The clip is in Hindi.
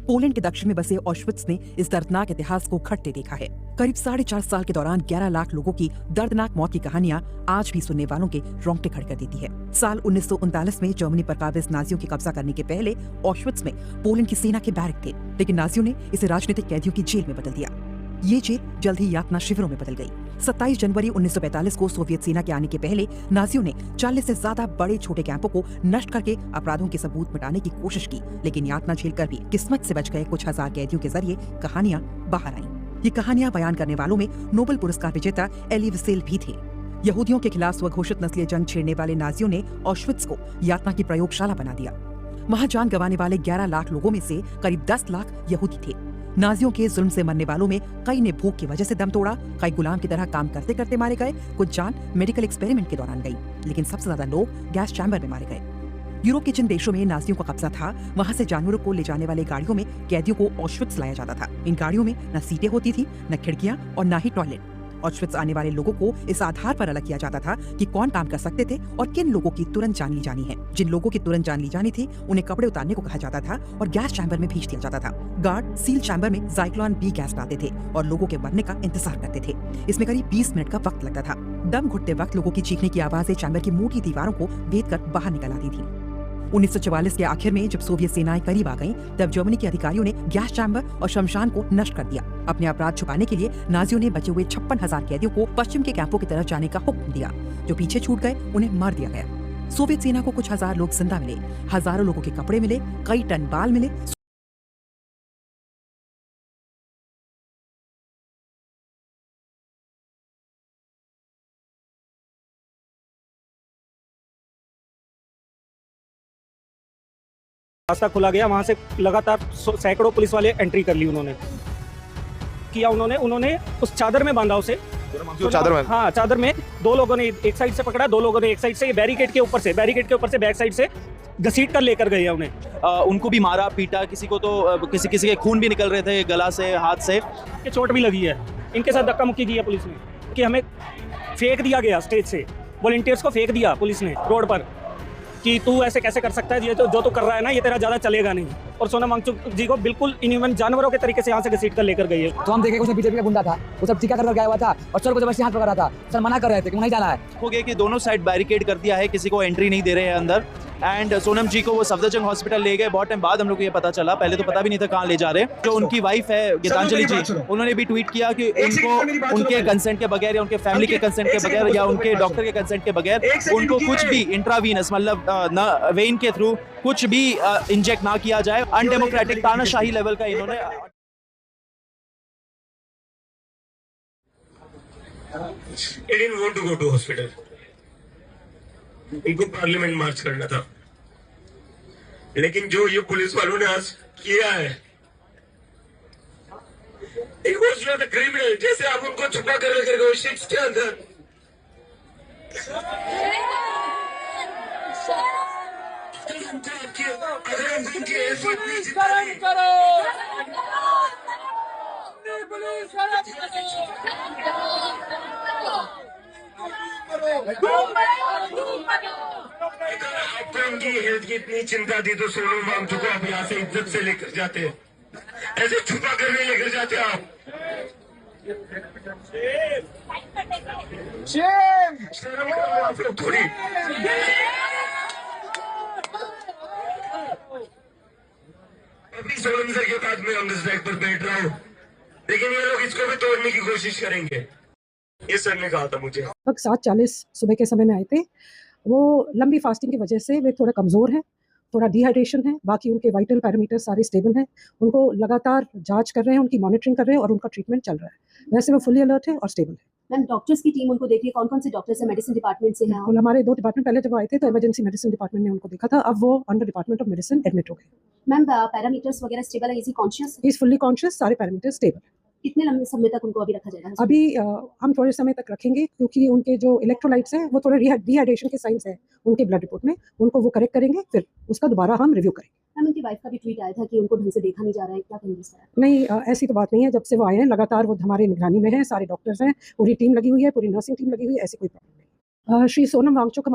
पोलैंड के दक्षिण में बसे ऑश्विट्ज ने इस दर्दनाक इतिहास को घटते देखा है। करीब 4.5 साल के दौरान 11 लाख लोगों की दर्दनाक मौत की कहानियां आज भी सुनने वालों के रोंगटे खड़े कर देती है। साल 1939 में जर्मनी पर काबिज नाजियों के कब्जा करने के पहले ऑश्विट्ज में पोलैंड की सेना के बैरक थे, लेकिन नाजियों ने इसे राजनीतिक कैदियों की जेल में बदल दिया। ये जेल जल्द ही यातना शिविरों में बदल गई। 27 जनवरी 1945 को सोवियत सेना के आने के पहले नाजियों ने 40 से ज्यादा बड़े छोटे कैंपों को नष्ट करके अपराधों के सबूत मिटाने की कोशिश की, लेकिन यातना झेल कर भी किस्मत से बच गए कुछ हजार कैदियों के जरिए कहानियां बाहर आईं। ये कहानियां बयान करने वालों में नोबेल पुरस्कार विजेता एली विसेल भी थे। यहूदियों के खिलाफ स्वघोषित नस्लीय जंग छेड़ने वाले नाजियों ने ऑश्विट्ज को यातना की प्रयोगशाला बना दिया। वहां जान गंवाने वाले 11 लाख लोगों में से करीब 10 लाख यहूदी थे। नाजियों के जुल्म से मरने वालों में कई ने भूख की वजह से दम तोड़ा, कई गुलाम की तरह काम करते करते मारे गए, कुछ जान मेडिकल एक्सपेरिमेंट के दौरान गई, लेकिन सबसे ज्यादा लोग गैस चैम्बर में मारे गए। यूरोप के जिन देशों में नाजियों का कब्जा था, वहां से जानवरों को ले जाने वाले गाड़ियों में कैदियों को ऑश्विट्ज लाया जाता था। इन गाड़ियों में न सीटें होती थी, न खिड़कियां और न ही टॉयलेट। ऑश्विट्ज आने वाले लोगों को इस आधार पर अलग किया जाता था कि कौन काम कर सकते थे और किन लोगों की तुरंत जान ली जानी है। जिन लोगों की तुरंत जान ली जानी थी, उन्हें कपड़े उतारने को कहा जाता था और गैस चैम्बर में भेज दिया जाता था। गार्ड सील चैम्बर में ज़ाइक्लोन बी गैस डालते थे और लोगों के मरने का इंतजार करते थे। इसमें करीब 20 मिनट का वक्त लगता था। दम घुटते वक्त लोगों की चीखने की आवाजें चैम्बर की मोटी दीवारों को भेद कर बाहर निकल आती थी। 1944 के आखिर में जब सोवियत सेनाएं करीब आ गईं, तब जर्मनी के अधिकारियों ने गैस चैम्बर और शमशान को नष्ट कर दिया। अपने अपराध छुपाने के लिए नाजियों ने बचे हुए 56,000 कैदियों को पश्चिम के कैंपों की तरफ जाने का हुक्म दिया। जो पीछे छूट गए उन्हें मार दिया गया। सोवियत सेना को कुछ हजार लोग जिंदा मिले, हजारों लोगों के कपड़े मिले, कई टन बाल मिले। रास्ता खुला गया, वहां से लगातार सैकड़ों पुलिस वाले एंट्री कर ली। उन्होंने उस चादर में बांधा उसे, चादर में, हाँ चादर में। दो लोगों ने एक साइड से पकड़ा, दो लोगों ने एक साइड से, बैरिकेड के ऊपर से बैक साइड से घसीट कर लेकर गए उन्हें। उनको भी मारा पीटा, किसी को तो किसी के खून भी निकल रहे थे गला से, हाथ से, चोट भी लगी है। इनके साथ धक्का मुक्की की है पुलिस ने कि हमें फेंक दिया गया स्टेज से, वॉलंटियर्स को फेंक दिया पुलिस ने रोड पर कि तू ऐसे कैसे कर सकता है, ये तो जो तू कर रहा है ना, ये तेरा ज्यादा चलेगा नहीं। और सोनम वांगचुक जी को बिल्कुल इनह्यूमन जानवरों के तरीके से यहाँ से घसीट कर लेकर गई है। तो हम देखे उसमें बीजेपी का गुंडा था, वो सब टीका कर गया हुआ था और सर को जबरदस्ती हाथ पकड़ रहा था। सर मना कर रहे थे कि नहीं जाना है। हो गया कि दोनों साइड बैरिकेड कर दिया है, किसी को एंट्री नहीं दे रहे हैं अंदर। एंड सोनम जी को वो सफदरजंग हॉस्पिटल ले गए। बहुत टाइम बाद हम लोग को ये पता चला, पहले तो पता भी नहीं था कहाँ ले जा रहे। जो उनकी वाइफ है गीतांजलि जी, उन्होंने भी ट्वीट किया कि उनको उनके कंसेंट के बगैर या उनके फैमिली के कंसेंट के बगैर या उनके डॉक्टर के कंसेंट के बगैर उनको कुछ भी इंट्रावीनस मतलब वेन के थ्रू कुछ भी इंजेक्ट ना किया जाए। अनडेमोक्रेटिक तानाशाही लेवल का इन्होंने। They didn't want to go to hospital. इनको पार्लियामेंट मार्च करना था, लेकिन जो ये पुलिस वालों ने आज किया है, क्रिमिनल जैसे आप उनको छुपा कर लेकर गए शिप्स के अंदर। अगर उनकी आपको उनकी हेल्थ की इतनी चिंता थी तो सोनम वांगचुक को आप यहाँ से इज्जत से लेकर जाते, ऐसे छुपा कर नहीं लेकर जाते आप। शर्म करो आप लोग थोड़ी। अभी सोनम सर के बाद में हम इस ट्रैक पर बैठ रहा हूँ, लेकिन ये लोग इसको भी तोड़ने की कोशिश करेंगे, ये सर ने कहा था मुझे। लगभग 7:40 सुबह के समय में आए थे। वो लंबी फास्टिंग की वजह से वे थोड़ा कमज़ोर हैं, थोड़ा डिहाइड्रेशन है, बाकी उनके वाइटल पैरामीटर सारे स्टेबल हैं। उनको लगातार जांच कर रहे हैं, उनकी मॉनिटरिंग कर रहे हैं और उनका ट्रीटमेंट चल रहा है। वैसे वो फुली अलर्ट है और स्टेबल है। मैम डॉक्टर्स की टीम उनको देख रही है, कौन-कौन से डॉक्टर्स हैं मेडिसिन डिपार्टमेंट से हैं? हमारे 2 डिपार्टमेंट, पहले जब आए थे तो इमरजेंसी मेडिसिन डिपार्टमेंट ने उनको देखा था, अब वो under department of medicine admit हो गए। मैम पैरामीटर्स वगैरह स्टेबल है, is he conscious? He is fully conscious, सारे पैरामीटर स्टेबल है। कितने लंबे समय तक उनको अभी रखा जाएगा? अभी हम थोड़े समय तक रखेंगे क्योंकि उनके जो इलेक्ट्रोलाइट्स हैं वो थोड़े डिहाइड्रेशन के साइंस है उनके ब्लड रिपोर्ट में, उनको वो करेक्ट करेंगे, फिर उसका दोबारा हम रिव्यू करेंगे। मैम उनकी वाइफ का भी ट्वीट आया था कि उनको ढंग से देखा नहीं जा रहा है, क्या कहेंगे सर? नहीं, ऐसी तो बात नहीं है। जब से वो आए हैं लगातार वो हमारे निगरानी में है, सारे डॉक्टर्स हैं, पूरी टीम लगी हुई है, पूरी नर्सिंग टीम लगी हुई है, ऐसी कोई प्रॉब्लम नहीं। श्री सोनम वांगचुक